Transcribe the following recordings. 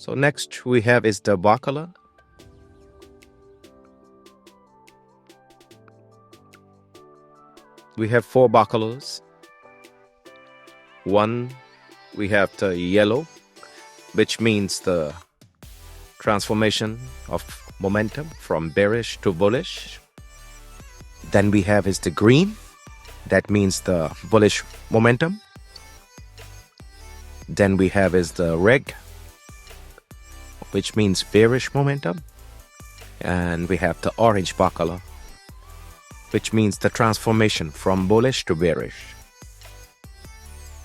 So next we have is the Bacala. We have 4 Bacalas. One, we have the yellow, which means the transformation of momentum from bearish to bullish. Then we have is the green, that means the bullish momentum. Then we have is the red, which means bearish momentum. And we have the orange Bacala, which means the transformation from bullish to bearish.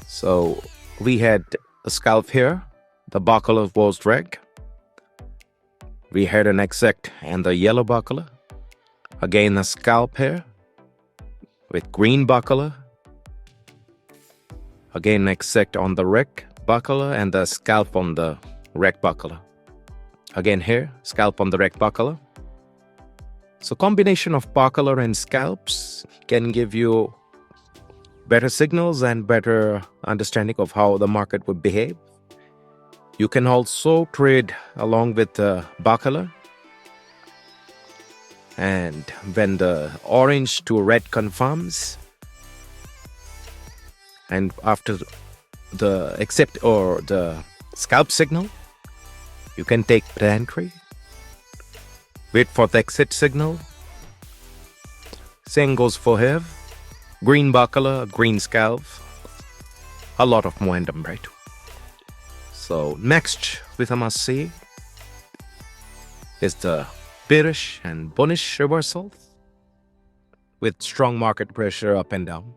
So we had a scalp here, the Bacala was red. We had an exit and the yellow Bacala. Again a scalp here with green Bacala. Again exit on the red Bacala and the scalp on the red Bacala. Again here, scalp on the red Bacala. So combination of Bacala and scalps can give you better signals and better understanding of how the market would behave. You can also trade along with the Bacala. And when the orange to red confirms, and after the accept or the scalp signal, you can take the entry. Wait for the exit signal. Same goes for here. Green Bacala, green scalp. A lot of momentum, right? So next with a must see is the bearish and bullish reversal with strong market pressure up and down.